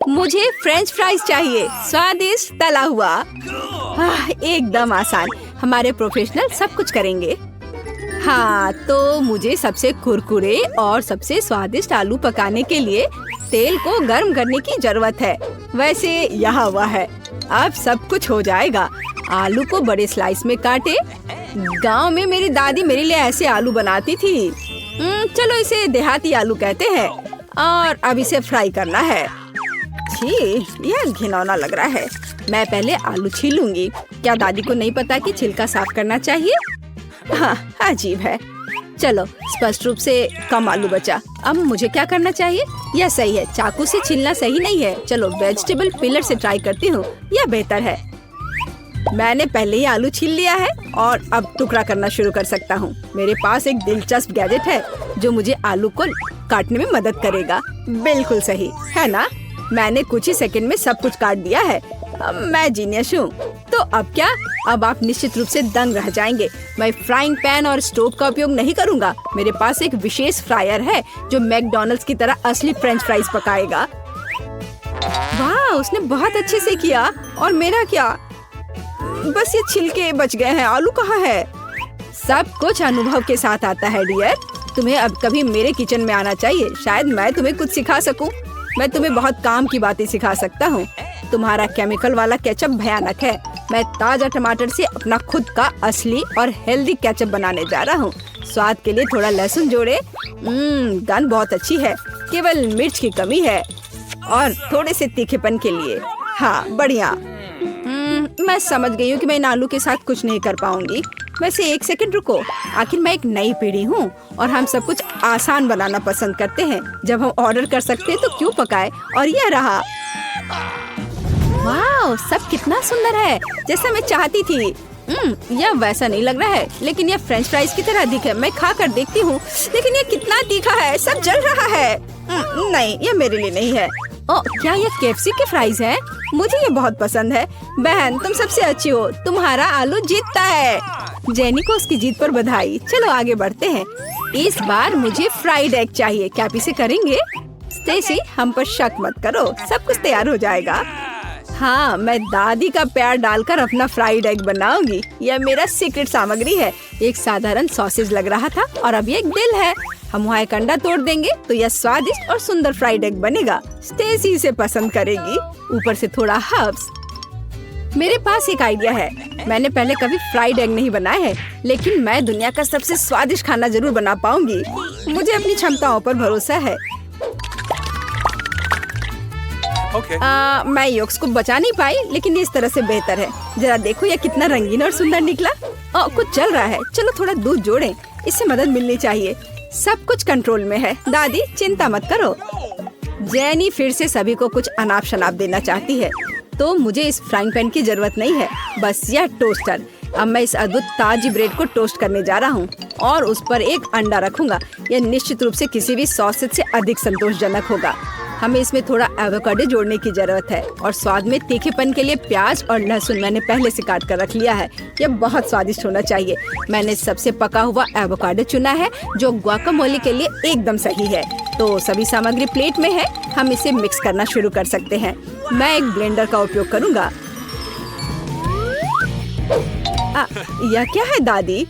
मुझे French fries चाहिए, स्वादिष्ट तला हुआ। एकदम आसान, हमारे प्रोफेशनल सब कुछ करेंगे। हाँ, तो मुझे सबसे कुरकुरे और सबसे स्वादिष्ट आलू पकाने के लिए तेल को गर्म करने की जरूरत है। वैसे यहाँ हुआ है, अब सब कुछ हो जाएगा। आलू को बड़े स्लाइस में काटे। गांव में मेरी दादी मेरे लिए ऐसे आलू बनाती थी। चलो इसे देहाती आलू कहते हैं। और अब इसे फ्राई करना है। छी, यह घिनौना लग रहा है। मैं पहले आलू छीलूंगी। क्या दादी को नहीं पता कि छिलका साफ करना चाहिए? हाँ, अजीब है। चलो, स्पष्ट रूप से कम आलू बचा। अब मुझे क्या करना चाहिए? यह सही है, चाकू से छीलना सही नहीं है। चलो वेजिटेबल पिलर से ट्राई करती हूँ, यह बेहतर है। मैंने पहले ही आलू छील लिया है और अब टुकड़ा करना शुरू कर सकता हूँ। मेरे पास एक दिलचस्प गैजेट है जो मुझे आलू को काटने में मदद करेगा। बिल्कुल सही है ना? मैंने कुछ ही सेकंड में सब कुछ काट दिया है। मैं जीनियस हूँ। तो अब क्या? अब आप निश्चित रूप से दंग रह जाएंगे। मैं फ्राइंग पैन और स्टोव का उपयोग नहीं करूँगा। मेरे पास एक विशेष फ्रायर है जो मैकडॉनल्ड्स की तरह असली फ्रेंच फ्राइज पकाएगा। वाह, उसने बहुत अच्छे से किया। और मेरा क्या? बस ये छिलके बच गए हैं। आलू कहाँ है? सब कुछ अनुभव के साथ आता है डियर। तुम्हें अब कभी मेरे किचन में आना चाहिए। शायद मैं तुम्हें कुछ सिखा सकूं। मैं तुम्हें बहुत काम की बातें सिखा सकता हूँ। तुम्हारा केमिकल वाला केचप भयानक है। मैं ताजा टमाटर से अपना खुद का असली और हेल्दी केचप बनाने जा रहा हूँ। स्वाद के लिए थोड़ा लहसुन जोड़े। गंध बहुत अच्छी है, केवल मिर्च की कमी है और थोड़े से तीखेपन के लिए। हाँ, बढ़िया। मैं समझ गई हूँ कि मैं इन आलू के साथ कुछ नहीं कर पाऊंगी। वैसे एक सेकंड रुको, आखिर मैं एक नई पीढ़ी हूँ और हम सब कुछ आसान बनाना पसंद करते हैं। जब हम ऑर्डर कर सकते हैं तो क्यों पकाए। और यह रहा। वाह, सब कितना सुंदर है, जैसा मैं चाहती थी। यह वैसा नहीं लग रहा है, लेकिन यह फ्रेंच फ्राइज की तरह अधिक है। मैं खा कर देखती हूँ, लेकिन यह कितना तीखा है, सब जल रहा है। नहीं, यह मेरे लिए नहीं है। क्या यह केएफसी के फ्राइज हैं? मुझे ये बहुत पसंद है। बहन, तुम सबसे अच्छी हो। तुम्हारा आलू जीतता है। जेनी को उसकी जीत पर बधाई। चलो आगे बढ़ते हैं। इस बार मुझे फ्राइड एग चाहिए। क्या आप इसे करेंगे? स्टेसी, हम पर शक मत करो, सब कुछ तैयार हो जाएगा। हाँ, मैं दादी का प्यार डालकर अपना फ्राइड एग बनाऊंगी। यह मेरा सीक्रेट सामग्री है। एक साधारण सॉसेज लग रहा था और अब ये एक दिल है। हम वहाँ एक अंडा तोड़ देंगे तो यह स्वादिष्ट और सुंदर फ्राइड एग बनेगा। स्टेसी इसे पसंद करेगी। ऊपर से थोड़ा हर्ब्स। मेरे पास एक आइडिया है। मैंने पहले कभी फ्राइड एग नहीं बनाया है, लेकिन मैं दुनिया का सबसे स्वादिष्ट खाना जरूर बना पाऊंगी। मुझे अपनी क्षमताओं पर भरोसा है। मैं योक्स को बचा नहीं पाई, लेकिन इस तरह से बेहतर है। जरा देखो यह कितना रंगीन और सुंदर निकला। कुछ चल रहा है। चलो थोड़ा दूध जोड़ें, इससे मदद मिलनी चाहिए। सब कुछ कंट्रोल में है। दादी, चिंता मत करो। जेनी फिर से सभी को कुछ अनाप शनाप देना चाहती है, तो मुझे इस फ्राइंग पैन की जरूरत नहीं है, बस यह टोस्टर। अब मैं इस अद्भुत ताजी ब्रेड को टोस्ट करने जा रहा हूँ और उस पर एक अंडा रखूंगा। यह निश्चित रूप से किसी भी सॉसेज से अधिक संतोषजनक होगा। हमें इसमें थोड़ा एवोकाडो जोड़ने की जरूरत है और स्वाद में तीखेपन के लिए प्याज और लहसुन मैंने पहले से काट कर रख लिया है। यह बहुत स्वादिष्ट होना चाहिए। मैंने सबसे पका हुआ एवोकाडो चुना है जो गुआकामोली के लिए एकदम सही है। तो सभी सामग्री प्लेट में है। हम इसे मिक्स करना शुरू कर सकते हैं। मैं एक ब्लेंडर का उपयोग करूंगा। यह क्या है दादी?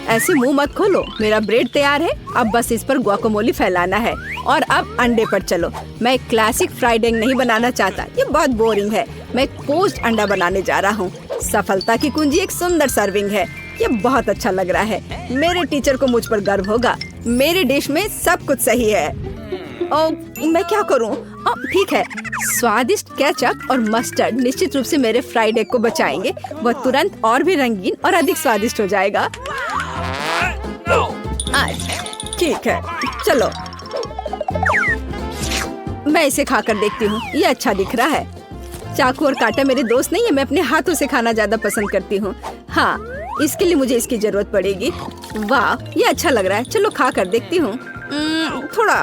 ऐसे मुंह मत खोलो। मेरा ब्रेड तैयार है। अब बस इस पर गुआकामोली फैलाना है। और अब अंडे पर चलो। मैं क्लासिक फ्राइड एग नहीं बनाना चाहता, ये बहुत बोरिंग है। मैं एक पोस्ट अंडा बनाने जा रहा हूँ। सफलता की कुंजी एक सुंदर सर्विंग है। ये बहुत अच्छा लग रहा है। मेरे टीचर को मुझ पर गर्व होगा। मेरे डिश में सब कुछ सही है। मैं क्या करूँ? ठीक है, स्वादिष्ट केचप और मस्टर्ड निश्चित रूप से मेरे फ्राइड एग को बचाएंगे। वह तुरंत और भी रंगीन और अधिक स्वादिष्ट हो जाएगा। ठीक है, चलो मैं इसे खाकर देखती हूँ। ये अच्छा दिख रहा है। चाकू और कांटा मेरे दोस्त नहीं है। मैं अपने हाथों से खाना ज्यादा पसंद करती हूँ। हाँ, इसके लिए मुझे इसकी जरूरत पड़ेगी। वाह, ये अच्छा लग रहा है। चलो खा कर देखती हूँ। थोड़ा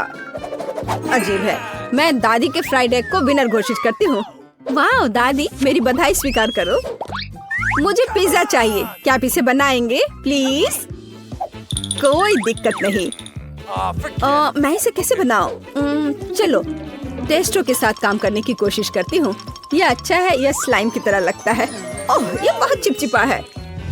अजीब है। मैं दादी के फ्राइड एग को विनर घोषित करती हूँ। वाह दादी, मेरी बधाई स्वीकार करो। मुझे पिज्जा चाहिए। क्या आप इसे बनाएंगे प्लीज? कोई दिक्कत नहीं। मैं इसे कैसे बनाऊं? चलो टेस्टों के साथ काम करने की कोशिश करती हूँ। ये अच्छा है, यह स्लाइम की तरह लगता है। ओह, ये बहुत चिपचिपा है।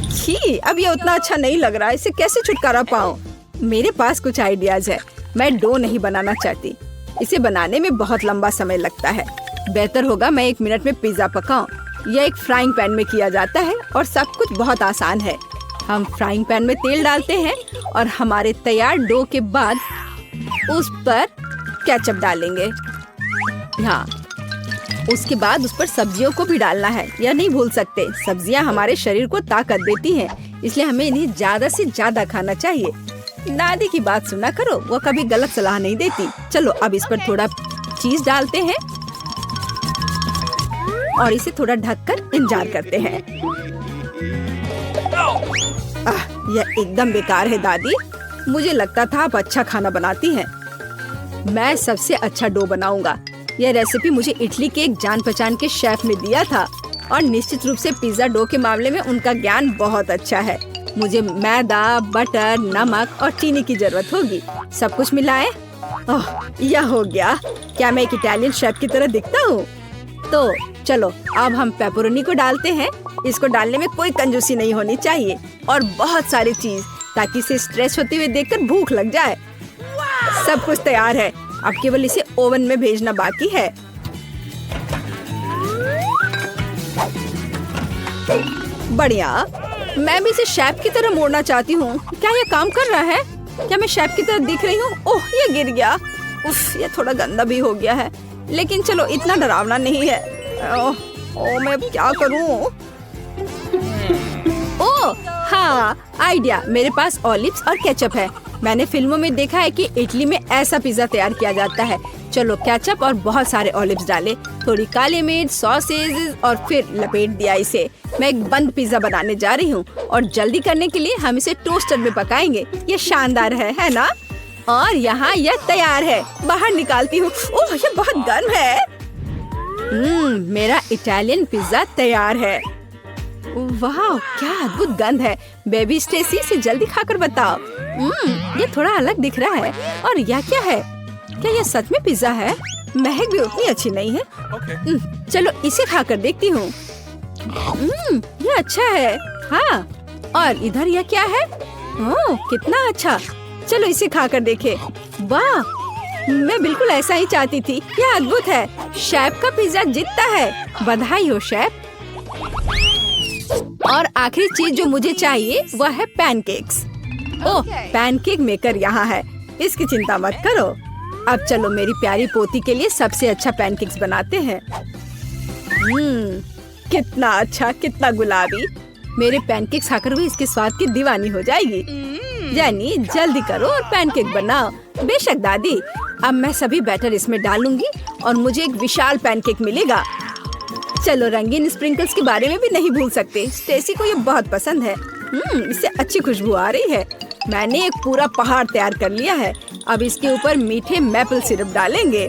छी, अब ये उतना अच्छा नहीं लग रहा है। इसे कैसे छुटकारा पाऊँ? मेरे पास कुछ आइडियाज है। मैं डो नहीं बनाना चाहती। इसे बनाने में बहुत लंबा समय लगता है। बेहतर होगा मैं 1 मिनट में पिज्जा पकाऊं। यह एक फ्राइंग पैन में किया जाता है और सब कुछ बहुत आसान है। हम फ्राइंग पैन में तेल डालते हैं और हमारे तैयार डो के बाद उस पर केचप डालेंगे। हाँ, उसके बाद उस पर सब्जियों को भी डालना है। यह नहीं भूल सकते, सब्जियां हमारे शरीर को ताकत देती हैं, इसलिए हमें इन्हें ज्यादा से ज्यादा खाना चाहिए। दादी की बात सुना करो, वो कभी गलत सलाह नहीं देती। चलो अब इस पर थोड़ा चीज डालते हैं और इसे थोड़ा ढककर इंतजार करते हैं। यह एकदम बेकार है दादी। मुझे लगता था आप अच्छा खाना बनाती हैं। मैं सबसे अच्छा डो बनाऊंगा। यह रेसिपी मुझे इटली के एक जान पहचान के शेफ ने दिया था और निश्चित रूप से पिज्जा डो के मामले में उनका ज्ञान बहुत अच्छा है। मुझे मैदा, बटर, नमक और चीनी की जरूरत होगी। सब कुछ मिलाएं। ओह, यह हो गया। क्या मैं एक इटालियन शेफ की तरह दिखता हूँ? तो चलो अब हम पेपरोनी को डालते हैं। इसको डालने में कोई कंजूसी नहीं होनी चाहिए और बहुत सारी चीज, ताकि इसे स्ट्रेच होते हुए देखकर भूख लग जाए। सब कुछ तैयार है, अब केवल इसे ओवन में भेजना बाकी है। बढ़िया। मैं भी इसे शेफ की तरह मोड़ना चाहती हूँ। क्या ये काम कर रहा है? क्या मैं शेफ की तरह दिख रही हूँ? ओह, ये गिर गया। उफ, ये थोड़ा गंदा भी हो गया है, लेकिन चलो इतना डरावना नहीं है। ओह, मैं क्या करूँ? ओह हाँ, आइडिया। मेरे पास ऑलिव्स और केचप है। मैंने फिल्मों में देखा है कि इटली में ऐसा पिज्जा तैयार किया जाता है। चलो केचप और बहुत सारे ऑलिव्स डाले, थोड़ी काली मिर्च, सॉसेज और फिर लपेट दिया इसे। मैं एक बंद पिज्जा बनाने जा रही हूँ और जल्दी करने के लिए हम इसे टोस्टर में पकाएंगे। ये शानदार है ना? और यहाँ यह तैयार है। बाहर निकालती हूँ। ओह, ये बहुत गर्म है। मेरा इटालियन पिज्जा तैयार है। वाह, क्या अद्भुत गंध है। बेबी स्टेसी, इसे जल्दी खाकर बताओ। ये थोड़ा अलग दिख रहा है। और यह क्या है? क्या यह सच में पिज्जा है? महक भी उतनी अच्छी नहीं है। चलो इसे खाकर देखती हूँ। यह अच्छा है। हाँ, और इधर यह क्या है? ओह, कितना अच्छा। चलो इसे खाकर देखे। वाह, मैं बिल्कुल ऐसा ही चाहती थी। यह अद्भुत है। शेफ का पिज्जा जीतता है। बधाई हो शेफ। और आखिरी चीज जो मुझे चाहिए वह है पैनकेक्स। ओह, पैनकेक मेकर यहाँ है, इसकी चिंता मत करो। अब चलो मेरी प्यारी पोती के लिए सबसे अच्छा पैनकेक्स बनाते हैं। कितना अच्छा, कितना गुलाबी। मेरे पैनकेक्स खाकर भी इसके स्वाद की दीवानी हो जाएगी। यानी जल्दी करो और पैनकेक बनाओ। बेशक दादी। अब मैं सभी बैटर इसमें डालूंगी और मुझे एक विशाल पैनकेक मिलेगा। चलो रंगीन स्प्रिंकल्स के बारे में भी नहीं भूल सकते। स्टेसी को ये बहुत पसंद है। इससे अच्छी खुशबू आ रही है। मैंने एक पूरा पहाड़ तैयार कर लिया है। अब इसके ऊपर मीठे मैपल सिरप डालेंगे।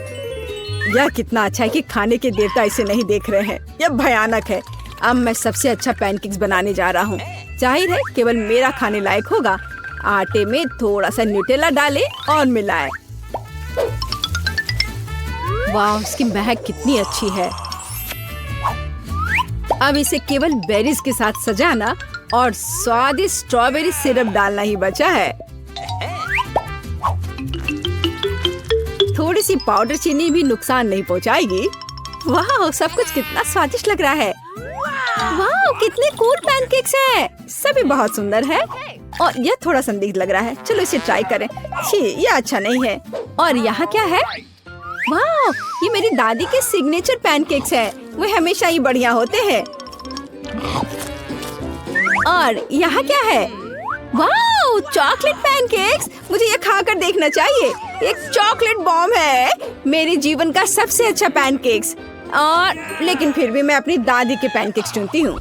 यह कितना अच्छा है कि खाने के देवता इसे नहीं देख रहे हैं। यह भयानक है। अब मैं सबसे अच्छा पैनकेक्स बनाने जा रहा हूँ। जाहिर है केवल मेरा खाने लायक होगा। आटे में थोड़ा सा न्यूटेला डालें और मिलाएं। वाह, इसकी महक कितनी अच्छी है। अब इसे केवल बेरीज के साथ सजाना और स्वादिष्ट स्ट्रॉबेरी सिरप डालना ही बचा है। थोड़ी सी पाउडर चीनी भी नुकसान नहीं पहुंचाएगी। वाह, सब कुछ कितना स्वादिष्ट लग रहा है। वाह, कितने कूल पैनकेक्स हैं। सभी बहुत सुंदर है और यह थोड़ा संदिग्ध लग रहा है। चलो इसे ट्राई करें। छी, यह अच्छा नहीं है। और यहाँ क्या है? वाह, ये मेरी दादी के सिग्नेचर पैनकेक्स हैं। वे हमेशा ही बढ़िया होते हैं। और यहाँ क्या है? वाह, चॉकलेट पैनकेक्स। मुझे ये खाकर देखना चाहिए। एक चॉकलेट बॉम्ब है। मेरे जीवन का सबसे अच्छा पैनकेक्स। और लेकिन फिर भी मैं अपनी दादी के पैनकेक्स चुनती हूँ।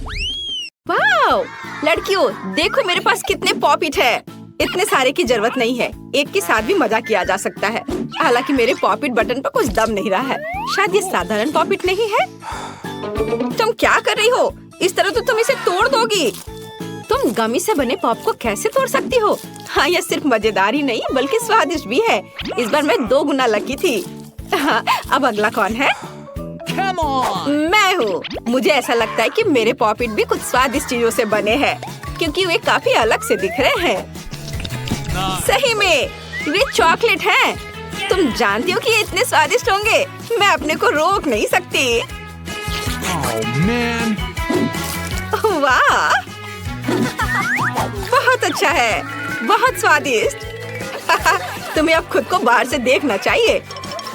वाह, लड़कियों देखो मेरे पास कितने पॉपिट है। इतने सारे की जरूरत नहीं है। एक के साथ भी मजा किया जा सकता है। हालांकि मेरे पॉपिट बटन पर कुछ दम नहीं रहा है। शायद ये साधारण पॉपिट नहीं है। तुम क्या कर रही हो? इस तरह तो तुम इसे तोड़ दोगी। तुम गमी से बने पॉप को कैसे तोड़ सकती हो? हाँ, यह सिर्फ मजेदार ही नहीं बल्कि स्वादिष्ट भी है। इस बार मैं 2 गुना लकी थी। हाँ, अब अगला कौन है? मैं हूँ। मुझे ऐसा लगता है कि मेरे पॉपिट भी कुछ स्वादिष्ट चीजों से बने हैं, क्योंकि वे काफी अलग से दिख रहे हैं। सही में, वे चॉकलेट हैं। तुम जानती हो कि ये इतने स्वादिष्ट होंगे। मैं अपने को रोक नहीं सकती। वाह, बहुत अच्छा है, बहुत स्वादिष्ट। तुम्हें अब खुद को बाहर से देखना चाहिए।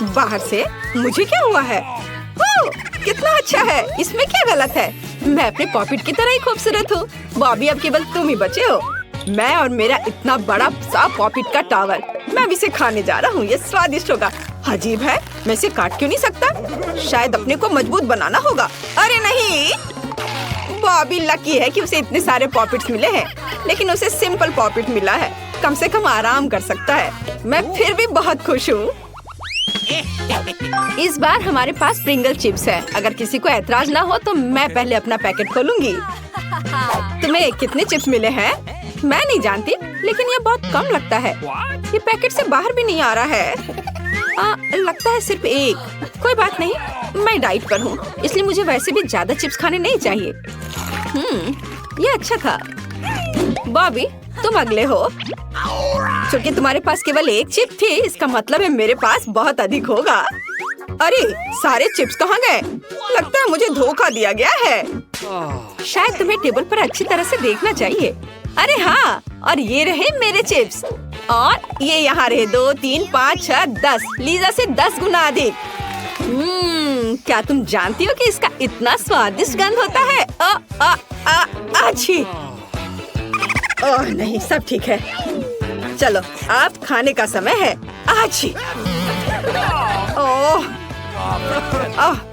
बाहर से? मुझे क्या हुआ है? ओह, कितना अच्छा है। इसमें क्या गलत है? मैं अपने पॉपिट की तरह ही खूबसूरत हूँ। बॉबी, अब केवल तुम ही बचे हो। मैं और मेरा इतना बड़ा सा पॉपिट का टावर। मैं अभी इसे खाने जा रहा हूँ। ये स्वादिष्ट होगा। अजीब है, मैं इसे काट क्यों नहीं सकता? शायद अपने को मजबूत बनाना होगा। अरे नहीं, बॉबी लकी है कि उसे इतने सारे पॉपिट्स मिले हैं, लेकिन उसे सिंपल पॉपिट मिला है। कम से कम आराम कर सकता है। मैं फिर भी बहुत खुश हूँ। इस बार हमारे पास प्रिंगल चिप्स है। अगर किसी को ऐतराज ना हो तो मैं पहले अपना पैकेट खोलूंगी। तुम्हें कितने चिप्स मिले हैं? मैं नहीं जानती, लेकिन ये बहुत कम लगता है। ये पैकेट से बाहर भी नहीं आ रहा है। लगता है सिर्फ एक। कोई बात नहीं, मैं डाइट पर हूँ, इसलिए मुझे वैसे भी ज्यादा चिप्स खाने नहीं चाहिए। ये अच्छा था। बॉबी, तुम अगले हो। क्योंकि तुम्हारे पास केवल एक चिप थी, इसका मतलब है मेरे पास बहुत अधिक होगा। अरे, सारे चिप्स कहाँ गए? लगता है मुझे धोखा दिया गया है। शायद तुम्हें टेबल पर अच्छी तरह से देखना चाहिए। अरे हाँ, और ये रहे मेरे चिप्स। और ये यहाँ रहे 2, 3, 5, 6, 10। लीजा से 10 गुना अधिक। क्या तुम जानती हो कि इसका इतना स्वादिष्ट गंध होता है? अच्छी। ओह नहीं, सब ठीक है। चलो, अब खाने का समय है। अच्छी। ओह,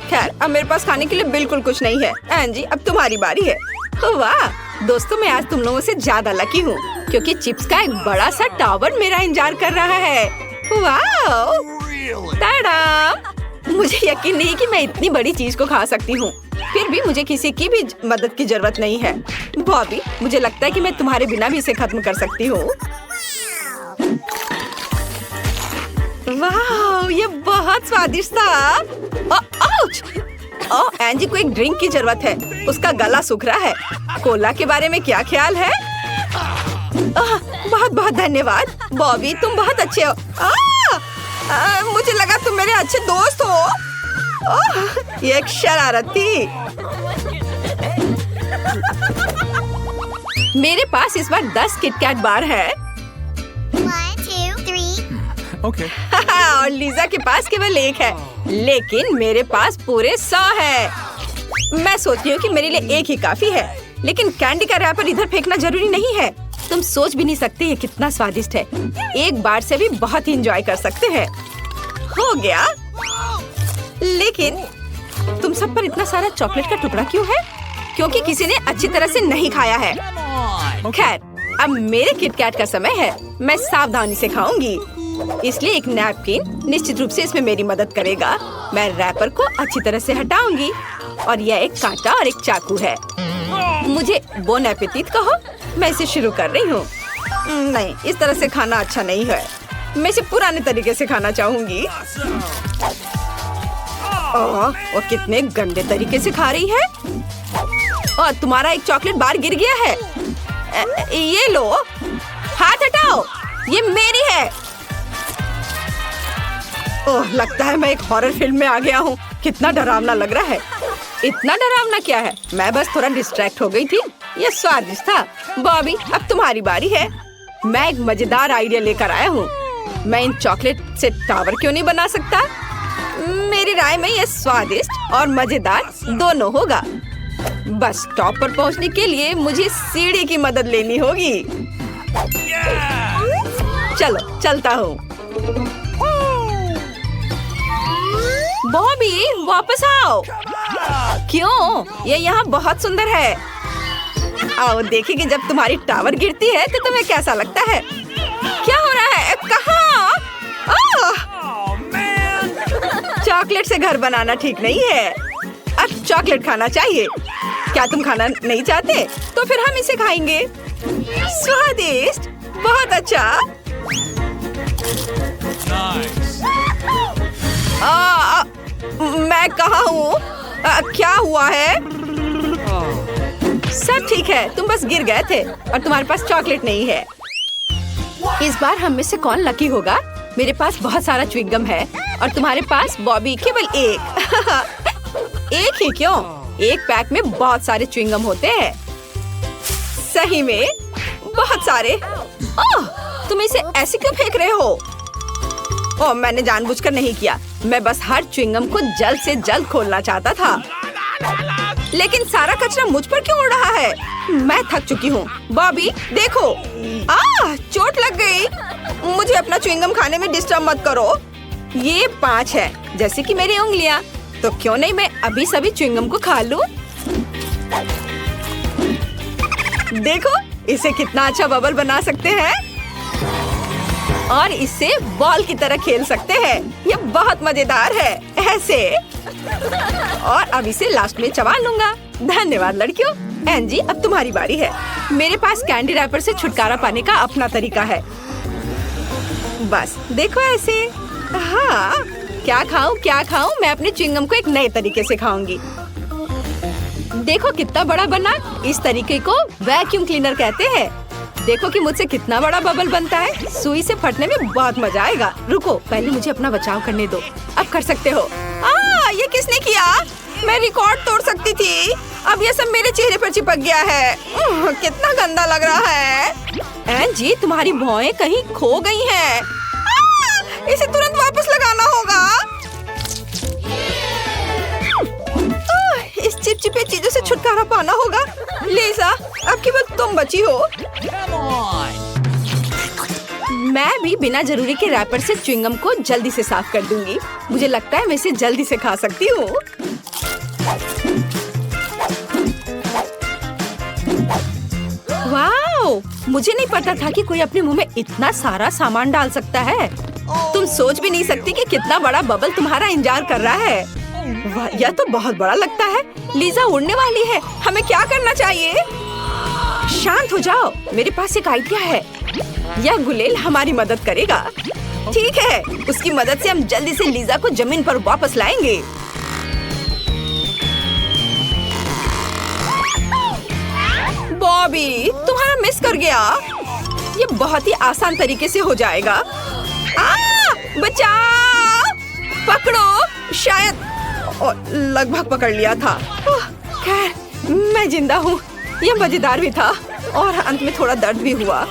खैर, अब मेरे पास खाने के लिए बिल्कुल कुछ नहीं है। एंजी, अब तुम्हारी बारी है। वाह दोस्तों, मैं आज तुम लोगों से ज्यादा लकी हूँ, क्योंकि चिप्स का एक बड़ा सा टावर मेरा इंतजार कर रहा है। वाह, टाडा! मुझे यकीन नहीं कि मैं इतनी बड़ी चीज को खा सकती हूँ। फिर भी मुझे किसी की भी मदद की जरूरत नहीं है। बॉबी, मुझे लगता है कि मैं तुम्हारे बिना भी इसे खत्म कर सकती हूँ। वाह, ये बहुत स्वादिष्ट था। आउच! एंजी को एक ड्रिंक की जरूरत है। उसका गला सूख रहा है। कोला के बारे में क्या ख्याल है? बहुत बहुत धन्यवाद बॉबी, तुम बहुत अच्छे हो। मुझे लगा तुम मेरे अच्छे दोस्त हो। ये एक शरारत थी। मेरे पास इस बार 10 किटकैट बार है। 1, 2, 3. Okay. और लीजा के पास केवल एक है, लेकिन मेरे पास पूरे 100 है। मैं सोचती हूँ कि मेरे लिए एक ही काफी है, लेकिन कैंडी का रैपर इधर फेंकना जरूरी नहीं है। तुम सोच भी नहीं सकते ये कितना स्वादिष्ट है। एक बार से भी बहुत ही एंजॉय कर सकते हैं। हो गया। लेकिन तुम सब पर इतना सारा चॉकलेट का टुकड़ा क्यों है? क्योंकि किसी ने अच्छी तरह से नहीं खाया है। खैर, अब मेरे किटकैट का समय है। मैं सावधानी से खाऊंगी, इसलिए एक नैपकिन निश्चित रूप से इसमें मेरी मदद करेगा। मैं रैपर को अच्छी तरह से हटाऊंगी, और यह एक कांटा और एक चाकू है। मुझे बोन एपेटिट कहो। मैं इसे शुरू कर रही हूँ। नहीं, इस तरह से खाना अच्छा नहीं है। मैं इसे पुराने तरीके से खाना चाहूंगी। वो कितने गंदे तरीके से खा रही है। और तुम्हारा एक चॉकलेट बार गिर गया है। ये लो, हाथ हटाओ, ये मेरी है। ओह, लगता है मैं एक हॉरर फिल्म में आ गया हूँ। कितना डरावना लग रहा है। इतना डरावना क्या है, मैं बस थोड़ा डिस्ट्रैक्ट हो गई थी। ये स्वादिष्ट था। बॉबी, अब तुम्हारी बारी है। मैं एक मजेदार आइडिया लेकर आया हूँ। मैं इन चॉकलेट से टावर क्यों नहीं बना सकता? मेरी राय में ये स्वादिष्ट और मजेदार दोनों होगा। बस टॉप पर पहुँचने के लिए मुझे सीढ़ी की मदद लेनी होगी। चलो, चलता हूँ। बॉबी, वापस आओ। क्यों? ये यहाँ बहुत सुंदर है। आओ देखें कि जब तुम्हारी टावर गिरती है तो तुम्हें कैसा लगता है। क्या हो रहा है? कहाँ? चॉकलेट से घर बनाना ठीक नहीं है। अब चॉकलेट खाना चाहिए। क्या तुम खाना नहीं चाहते? तो फिर हम इसे खाएंगे। स्वादिष्ट, बहुत अच्छा। Nice. मैं कहाँ हूँ? क्या हुआ है? सब ठीक है, तुम बस गिर गए थे और तुम्हारे पास चॉकलेट नहीं है। इस बार हम में से कौन लकी होगा? मेरे पास बहुत सारा च्युइंगम है और तुम्हारे पास बॉबी केवल एक। एक ही क्यों? एक पैक में बहुत सारे च्युइंगम होते हैं। सही में बहुत सारे। ओह, तुम इसे ऐसे क्यों फेंक रहे हो? ओह, मैंने जानबूझकर नहीं किया। मैं बस हर च्युइंगम को जल्द से जल्द खोलना चाहता था। लेकिन सारा कचरा मुझ पर क्यों उड़ रहा है? मैं थक चुकी हूँ। बॉबी देखो, चोट लग गई। मुझे अपना च्युइंगम खाने में डिस्टर्ब मत करो। ये 5 है, जैसे कि मेरी उंगलियाँ। तो क्यों नहीं मैं अभी सभी च्युइंगम को खा लूं? देखो, इसे कितना अच्छा बबल बना सकते हैं और इससे बॉल की तरह खेल सकते हैं। ये बहुत मजेदार है। ऐसे और अब इसे लास्ट में चबा लूंगा। धन्यवाद लड़कियों। एंजी, अब तुम्हारी बारी है। मेरे पास कैंडी रैपर से छुटकारा पाने का अपना तरीका है। बस देखो ऐसे। हाँ, क्या खाऊं? मैं अपने च्युइंगम को एक नए तरीके से खाऊंगी। देखो कितना बड़ा बना। इस तरीके को वैक्यूम क्लीनर कहते हैं। देखो कि मुझसे कितना बड़ा बबल बनता है। सुई से फटने में बहुत मजा आएगा। रुको, पहले मुझे अपना बचाव करने दो। अब कर सकते हो। ये किसने किया? मैं रिकॉर्ड तोड़ सकती थी। अब ये सब मेरे चेहरे पर चिपक गया है। कितना गंदा लग रहा है। एंजी, तुम्हारी भौएं कहीं खो गई हैं। इसे तुरंत वापस लगाना होगा। इस चिपचिपे चीजों से छुटकारा पाना होगा। लिसा, अब केवल तुम बची हो। मैं भी बिना जरूरी के रैपर से च्युइंगम को जल्दी से साफ कर दूंगी। मुझे लगता है मैं इसे जल्दी से खा सकती हूँ। वाओ! मुझे नहीं पता था कि कोई अपने मुंह में इतना सारा सामान डाल सकता है। तुम सोच भी नहीं सकती कि कितना बड़ा बबल तुम्हारा इंतजार कर रहा है। वाह, यह तो बहुत बड़ा लगता है। लीजा उड़ने वाली है। हमें क्या करना चाहिए? शांत हो जाओ, मेरे पास एक आइडिया है। यह गुलेल हमारी मदद करेगा। ठीक है, उसकी मदद से हम जल्दी से लीजा को जमीन पर वापस लाएंगे। बॉबी, तुम्हारा मिस कर गया। ये बहुत ही आसान तरीके से हो जाएगा। बचाओ! पकड़ो। शायद लगभग पकड़ लिया था। खैर, मैं जिंदा हूँ। ये मजेदार भी था और अंत में थोड़ा दर्द भी हुआ।